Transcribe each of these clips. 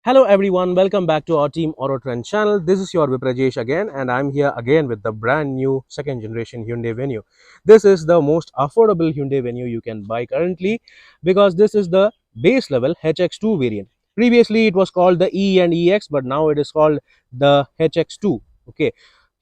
Hello everyone, welcome back to our Team Autotrend channel. This is your Viprajesh again, and I'm here again with the brand new second generation Hyundai Venue. This is the most affordable Hyundai Venue you can buy currently because this is the base level HX2 variant. Previously it was called the E and EX, but now it is called the HX2. Okay.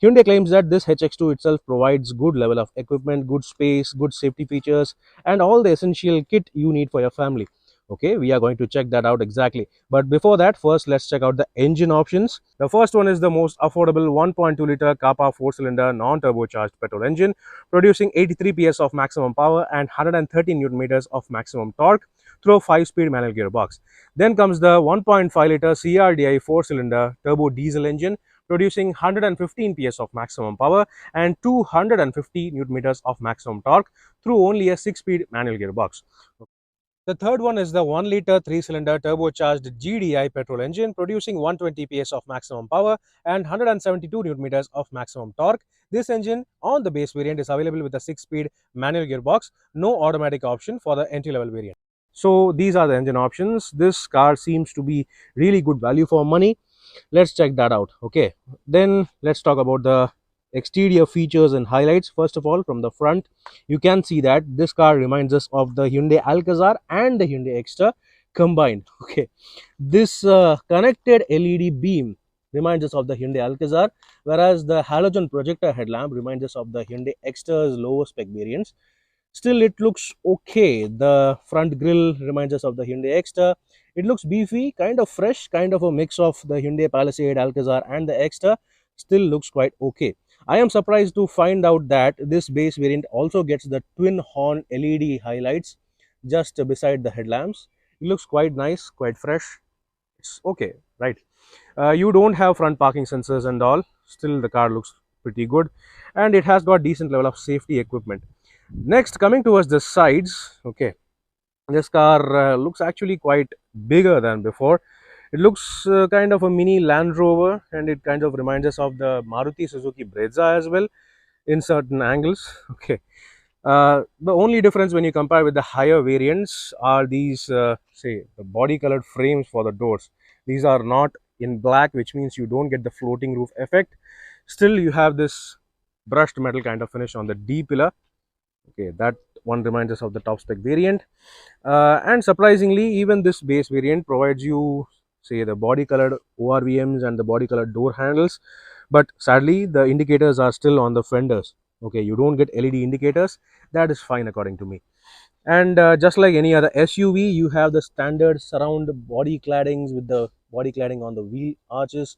Hyundai claims that this HX2 itself provides good level of equipment, good space, good safety features, and all the essential kit you need for your family. Okay, we are going to check that out exactly. But before that, first let's check out the engine options. The first one is the most affordable 1.2 liter Kappa 4-cylinder non-turbocharged petrol engine, producing 83 PS of maximum power and 130 Newton meters of maximum torque through a 5-speed manual gearbox. Then comes the 1.5 liter CRDI 4-cylinder turbo diesel engine, producing 115 PS of maximum power and 250 Newton meters of maximum torque through only a 6-speed manual gearbox. The third one is the 1 liter 3-cylinder turbocharged GDI petrol engine, producing 120 PS of maximum power and 172 Newton meters of maximum torque. This engine on the base variant is available with a 6-speed manual gearbox, no automatic option for the entry-level variant. So these are the engine options. This car seems to be really good value for money. Let's check that out. Okay, then let's talk about the exterior features and highlights. First of all, from the front, you can see that this car reminds us of the Hyundai Alcazar and the Hyundai Extra combined. Okay, this connected LED beam reminds us of the Hyundai Alcazar, whereas the halogen projector headlamp reminds us of the Hyundai Extra's lower spec variants. Still, it looks okay. The front grille reminds us of the Hyundai Extra. It looks beefy, kind of fresh, kind of a mix of the Hyundai Palisade, Alcazar and the Extra. Still looks quite okay. I am surprised to find out that this base variant also gets the twin horn LED highlights just beside the headlamps. It looks quite nice, quite fresh. It's okay, right? You don't have front parking sensors and all. Still, the car looks pretty good, and it has got decent level of safety equipment. Next, coming towards the sides, okay, this car looks actually quite bigger than before. It looks kind of a mini Land Rover, and it kind of reminds us of the Maruti Suzuki Brezza as well in certain angles. Okay, the only difference when you compare with the higher variants are these, say, the body colored frames for the doors. These are not in black, which means you don't get the floating roof effect. Still, you have this brushed metal kind of finish on the D pillar. Okay, that one reminds us of the top spec variant, and surprisingly, even this base variant provides you, say, the body colored ORVMs and the body colored door handles, but sadly the indicators are still on the fenders. Okay, you don't get LED indicators. That is fine according to me. And just like any other SUV, you have the standard surround body claddings with the body cladding on the wheel arches.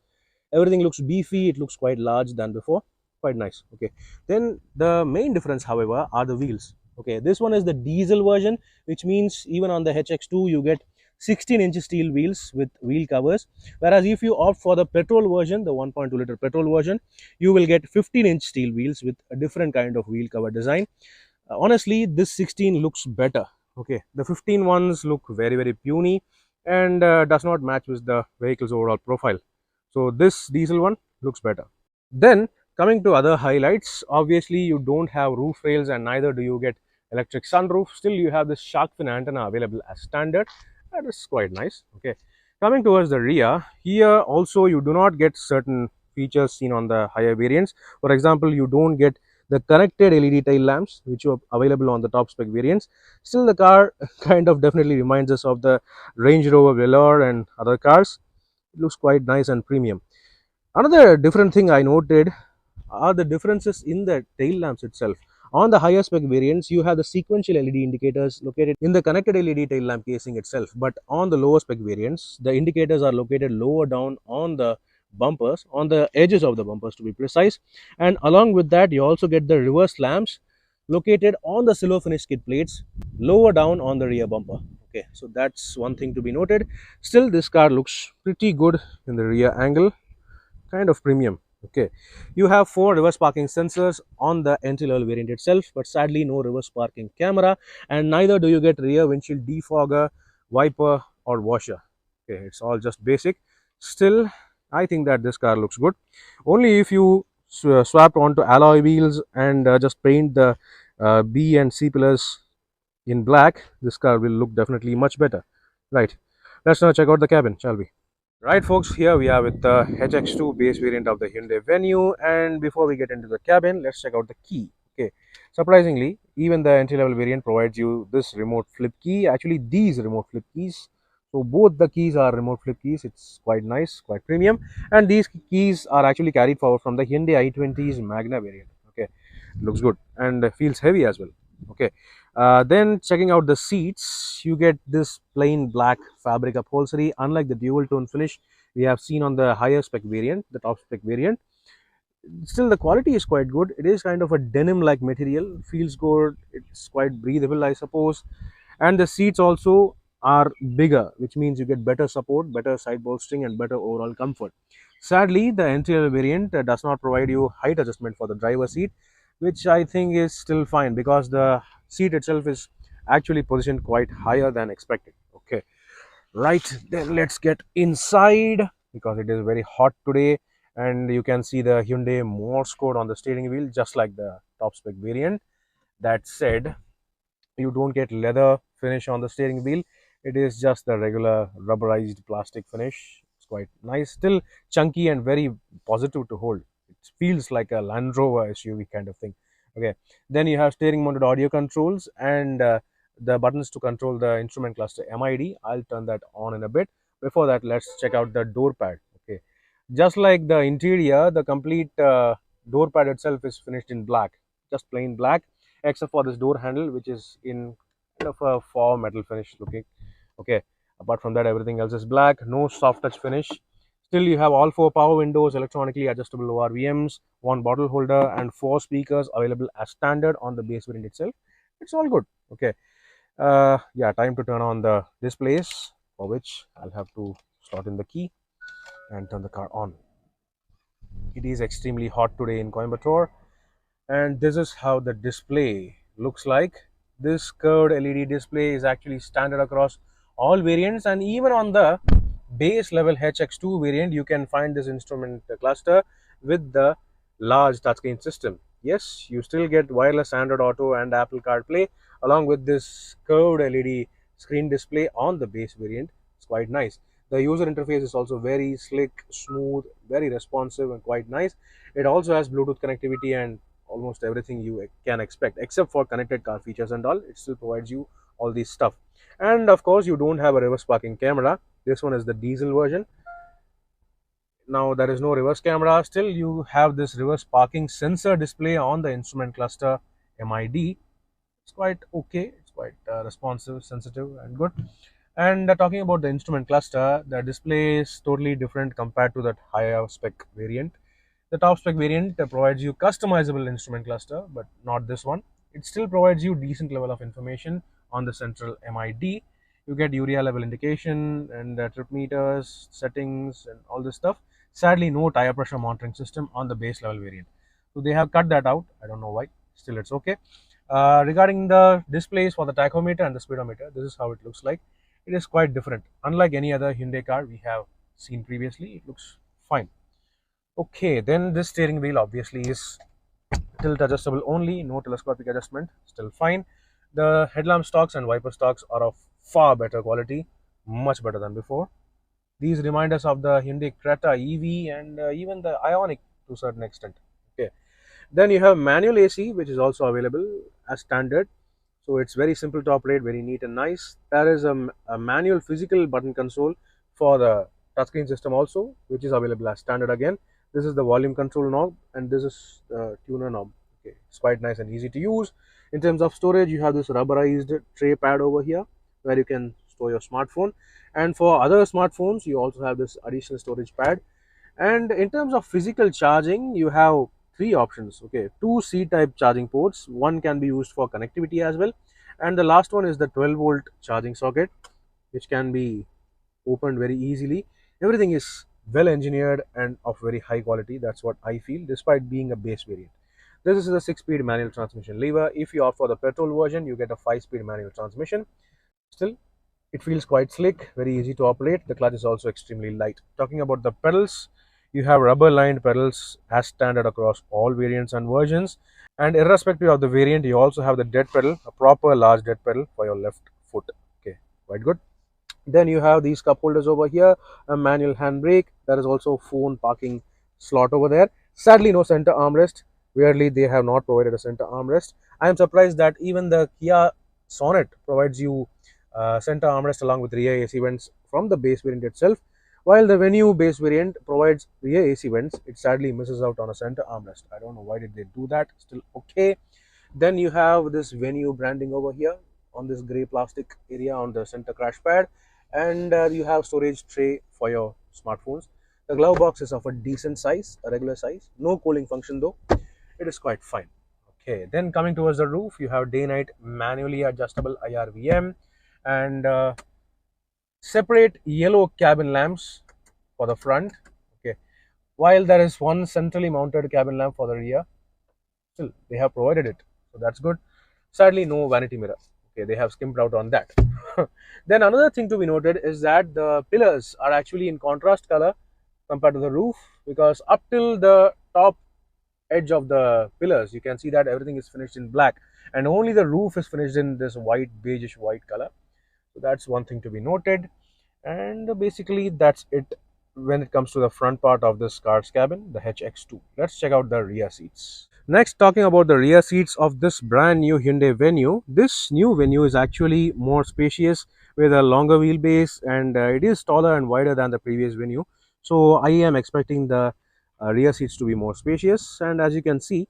Everything looks beefy. It looks quite large than before. Quite nice. Okay, then the main difference, however, are the wheels. Okay, this one is the diesel version, which means even on the HX2 you get 16-inch steel wheels with wheel covers, whereas if you opt for the petrol version, the 1.2 liter petrol version, you will get 15-inch steel wheels with a different kind of wheel cover design. Honestly, this 16 looks better. Okay, the 15 ones look very puny and does not match with the vehicle's overall profile. So this diesel one looks better. Then coming to other highlights, obviously you don't have roof rails and neither do you get electric sunroof. Still, you have this shark fin antenna available as standard. That is quite nice. Okay, coming towards the rear, here also you do not get certain features seen on the higher variants. For example, you don't get the connected LED tail lamps which are available on the top spec variants. Still, the car kind of definitely reminds us of the Range Rover Velour and other cars. It looks quite nice and premium. Another different thing I noted are the differences in the tail lamps itself. On the higher spec variants, you have the sequential LED indicators located in the connected LED tail lamp casing itself, but on the lower spec variants, the indicators are located lower down on the bumpers, on the edges of the bumpers to be precise, and along with that you also get the reverse lamps located on the silver finish skid plates lower down on the rear bumper. Okay, so that's one thing to be noted. Still, this car looks pretty good in the rear angle, kind of premium. Okay, you have 4 reverse parking sensors on the entry level variant itself, but sadly no reverse parking camera, and neither do you get rear windshield defogger, wiper or washer. Okay, it's all just basic. Still, I think that this car looks good. Only if you swap onto alloy wheels and just paint the B and C pillars in black, this car will look definitely much better. Right, let's now check out the cabin, shall we? Right, folks, here we are with the HX2 base variant of the Hyundai Venue. And before we get into the cabin, let's check out the key. Okay, surprisingly, even the entry level variant provides you this remote flip key. Actually, these remote flip keys. So, both the keys are remote flip keys. It's quite nice, quite premium. And these keys are actually carried forward from the Hyundai i20's Magna variant. Okay, looks good and feels heavy as well. Okay, then checking out the seats, you get this plain black fabric upholstery. Unlike the dual tone finish we have seen on the higher spec variant, the top spec variant, still the quality is quite good. It is kind of a denim like material, feels good, it's quite breathable, I suppose. And the seats also are bigger, which means you get better support, better side bolstering, and better overall comfort. Sadly, the interior variant does not provide you height adjustment for the driver seat, which I think is still fine because the seat itself is actually positioned quite higher than expected. Okay, right, then let's get inside because it is very hot today, and you can see the Hyundai Morse code on the steering wheel just like the top spec variant. That said, you don't get leather finish on the steering wheel. It is just the regular rubberized plastic finish. It's quite nice, still chunky and very positive to hold. It feels like a Land Rover SUV kind of thing. Okay, then you have steering mounted audio controls and the buttons to control the instrument cluster MID. I'll turn that on in a bit. Before that, let's check out the door pad. Okay, just like the interior, the complete door pad itself is finished in black, just plain black, except for this door handle, which is in kind of a faux metal finish looking. Okay, apart from that, everything else is black, no soft touch finish. Still, you have all four power windows, electronically adjustable ORVMs, one bottle holder, and four speakers available as standard on the base variant itself. It's all good. Okay, yeah, time to turn on the displays, for which I'll have to slot in the key and turn the car on. It is extremely hot today in Coimbatore, and this is how the display looks like. This curved LED display is actually standard across all variants, and even on the base level HX2 variant you can find this instrument cluster with the large touchscreen system. Yes, you still get wireless Android Auto and Apple CarPlay along with this curved LED screen display on the base variant. It's quite nice. The user interface is also very slick, smooth, very responsive, and quite nice. It also has Bluetooth connectivity and almost everything you can expect, except for connected car features and all. It still provides you all this stuff. And of course, you don't have a reverse parking camera. This one is the diesel version. Now there is no reverse camera. Still, you have this reverse parking sensor display on the instrument cluster MID. It's quite okay. It's quite responsive, sensitive, and good. And talking about the instrument cluster, the display is totally different compared to that higher spec variant. The top spec variant provides you customizable instrument cluster, but not this one. It still provides you decent level of information on the central MID. You get urea level indication and trip meters, settings, and all this stuff. Sadly, no tire pressure monitoring system on the base level variant. So they have cut that out. I don't know why. Still, it's okay. Regarding the displays for the tachometer and the speedometer, this is how it looks like. It is quite different. Unlike any other Hyundai car we have seen previously, it looks fine. Okay, then this steering wheel obviously is tilt adjustable only, no telescopic adjustment, still fine. The headlamp stocks and wiper stocks are of far better quality, much better than before. These remind us of the Hyundai Creta EV and even the Ioniq to a certain extent. Okay, then you have manual AC, which is also available as standard. So it's very simple to operate, very neat and nice. There is a manual physical button console for the touchscreen system also, which is available as standard again. This is the volume control knob and this is the tuner knob. Okay, it's quite nice and easy to use. In terms of storage, you have this rubberized tray pad over here where you can store your smartphone, and for other smartphones you also have this additional storage pad. And in terms of physical charging, you have three options. Okay, two C-type charging ports, one can be used for connectivity as well, and the last one is the 12-volt charging socket, which can be opened very easily. Everything is well engineered and of very high quality. That's what I feel, despite being a base variant. This is a 6-speed manual transmission lever. If you opt for the petrol version, you get a 5-speed manual transmission. Still, it feels quite slick, very easy to operate. The clutch is also extremely light. Talking about the pedals, you have rubber lined pedals as standard across all variants and versions, and irrespective of the variant, you also have the dead pedal, a proper large dead pedal for your left foot. Okay, quite good. Then you have these cup holders over here, a manual handbrake. There is also phone parking slot over there. Sadly, no center armrest. Weirdly, they have not provided a center armrest. I am surprised that even the Kia Sonet provides you center armrest along with rear AC vents from the base variant itself. While the Venue base variant provides rear AC vents, it sadly misses out on a center armrest. I don't know why did they do that. Still okay. Then you have this Venue branding over here on this gray plastic area on the center crash pad, and you have storage tray for your smartphones. The glove box is of a decent size, a regular size. No cooling function though. It is quite fine. Okay, then coming towards the roof, you have day-night manually adjustable IRVM and separate yellow cabin lamps for the front. Okay, while there is one centrally mounted cabin lamp for the rear, still they have provided it, so that's good. Sadly, no vanity mirror. Okay, they have skimped out on that. Then another thing to be noted is that the pillars are actually in contrast color compared to the roof, because up till the top edge of the pillars you can see that everything is finished in black, and only the roof is finished in this white, beigeish white color. So that's one thing to be noted, and basically that's it when it comes to the front part of this car's cabin, the HX2. Let's check out the rear seats. Next, talking about the rear seats of this brand new Hyundai Venue. This new Venue is actually more spacious with a longer wheelbase, and it is taller and wider than the previous Venue. So I am expecting the rear seats to be more spacious, and as you can see,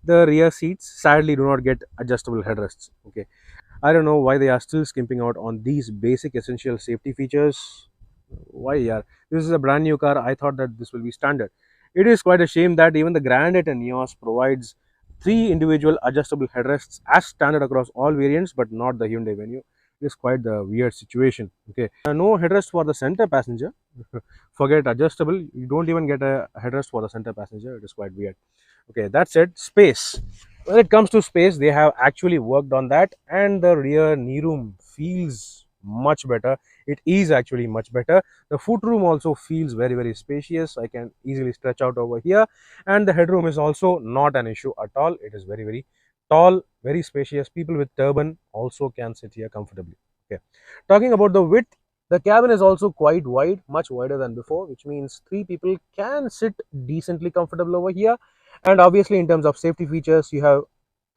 the rear seats sadly do not get adjustable headrests. Okay, I don't know why they are still skimping out on these basic essential safety features. Why, yeah? This is a brand new car. I thought that this will be standard. It is quite a shame that even the Granite and Neos provides three individual adjustable headrests as standard across all variants, but not the Hyundai Venue. It is quite the weird situation. Okay, no headrest for the center passenger. Forget adjustable. You don't even get a headrest for the center passenger. It is quite weird. Okay, that's it. Space. When it comes to space, they have actually worked on that, and the rear knee room feels much better. It is actually much better. The foot room also feels very spacious. I can easily stretch out over here, and the headroom is also not an issue at all. It is very tall, very spacious. People with turban also can sit here comfortably. Okay, talking about the width, the cabin is also quite wide, much wider than before, which means three people can sit decently comfortable over here. And obviously, in terms of safety features, you have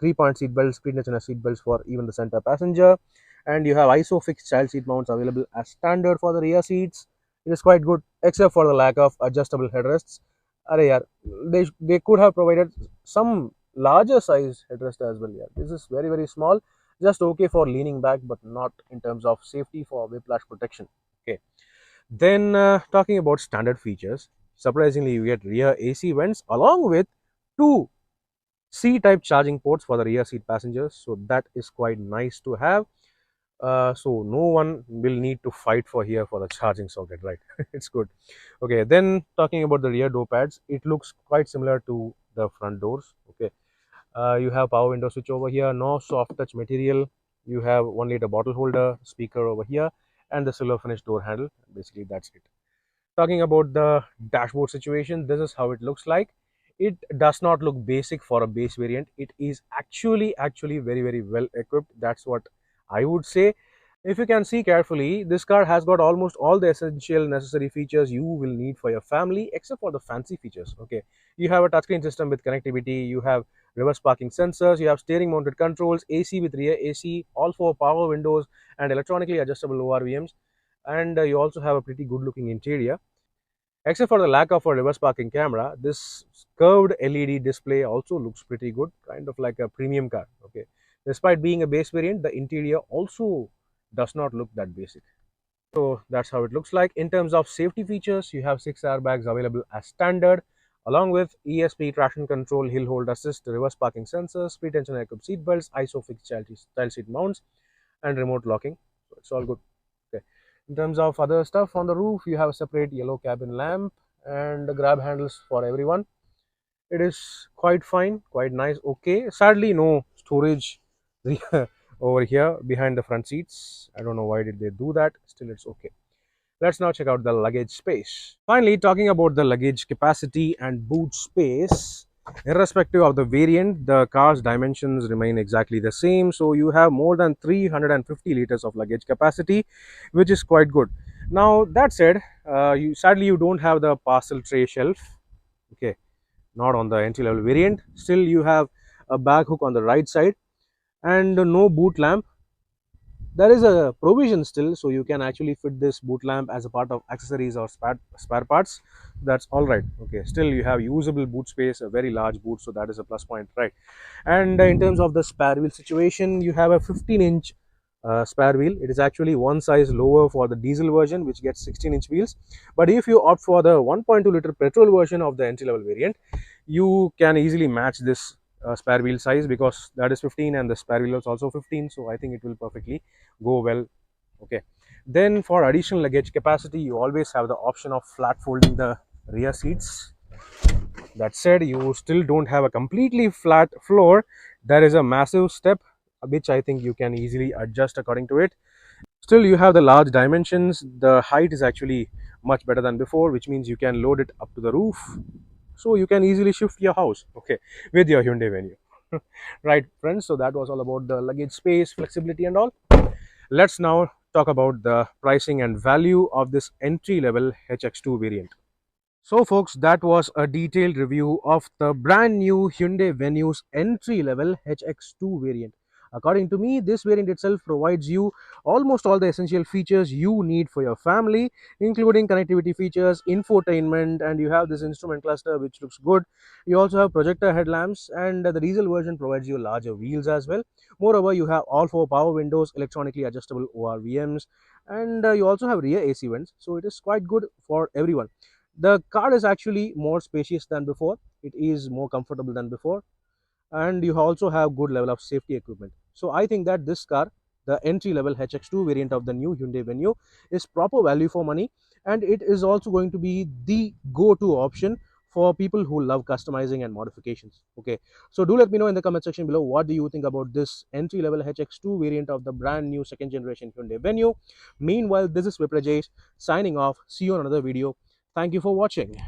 3-point seat belts, pre-tensioner seat belts for even the center passenger, and you have ISOFIX child seat mounts available as standard for the rear seats. It is quite good, except for the lack of adjustable headrests. Arey yaar, they could have provided some larger size headrest as well. Yeah, this is very small, just okay for leaning back, but not in terms of safety for whiplash protection. Okay, then talking about standard features, surprisingly you get rear AC vents along with two C-type charging ports for the rear seat passengers, so that is quite nice to have. So no one will need to fight for here for the charging socket, right? It's good. Okay, then talking about the rear door pads, it looks quite similar to the front doors. Okay, you have power window switch over here, no soft touch material. You have 1 liter bottle holder, speaker over here, and the silver finish door handle. Basically that's it. Talking about the dashboard situation, this is how it looks like. It does not look basic for a base variant. It is actually very well equipped. That's what I would say. If you can see carefully, this car has got almost all the essential necessary features you will need for your family, except for the fancy features. Okay, you have a touchscreen system with connectivity, you have reverse parking sensors, you have steering mounted controls, AC with rear AC, all 4 power windows, and electronically adjustable ORVMs, and you also have a pretty good looking interior. Except for the lack of a reverse parking camera, this curved LED display also looks pretty good, kind of like a premium car. Okay, despite being a base variant, the interior also does not look that basic. So that's how it looks like. In terms of safety features, you have 6 airbags available as standard, along with ESP, traction control, hill hold assist, reverse parking sensors, pre-tensioner equipped seat belts, ISOFIX child seat mounts, and remote locking. So it's all good. Okay. In terms of other stuff on the roof, you have a separate yellow cabin lamp and grab handles for everyone. It is quite fine, quite nice. Okay, sadly no storage over here behind the front seats. I don't know why did they do that. Still, it's okay. Let's now check out the luggage space. Finally, talking about the luggage capacity and boot space, Irrespective of the variant, the car's dimensions remain exactly the same. So you have more than 350 liters of luggage capacity, which is quite good. Now that said, sadly you don't have the parcel tray shelf. Okay, not on the entry level variant. Still, you have a bag hook on the right side and no boot lamp. There is a provision still, so you can actually fit this boot lamp as a part of accessories or spare parts. That's all right. Okay, still you have usable boot space, a very large boot, so that is a plus point, right? And in terms of the spare wheel situation, you have a 15-inch spare wheel. It is actually one size lower for the diesel version, which gets 16-inch wheels. But if you opt for the 1.2-liter petrol version of the entry level variant, you can easily match this spare wheel size, because that is 15 and the spare wheel is also 15. So I think it will perfectly go well. Okay, then for additional luggage capacity, you always have the option of flat folding the rear seats. That said, you still don't have a completely flat floor. There is a massive step, which I think you can easily adjust according to it. Still, you have the large dimensions. The height is actually much better than before, which means you can load it up to the roof, so you can easily shift your house, okay, with your Hyundai Venue. Right, friends, so that was all about the luggage space, flexibility and all. Let's now talk about the pricing and value of this entry level HX2 variant. So folks, that was a detailed review of the brand new Hyundai Venue's entry level HX2 variant. According to me, this variant itself provides you almost all the essential features you need for your family, including connectivity features, infotainment, and you have this instrument cluster which looks good. You also have projector headlamps, and the diesel version provides you larger wheels as well. Moreover, you have all four power windows, electronically adjustable ORVMs, and you also have rear AC vents, so it is quite good for everyone. The car is actually more spacious than before. It is more comfortable than before, and you also have good level of safety equipment. So I think that this car, the entry level HX2 variant of the new Hyundai Venue, is proper value for money, and it is also going to be the go-to option for people who love customizing and modifications. Okay, so do let me know in the comment section below, what do you think about this entry level HX2 variant of the brand new second generation Hyundai Venue. Meanwhile, this is Viprajesh signing off. See you on another video. Thank you for watching.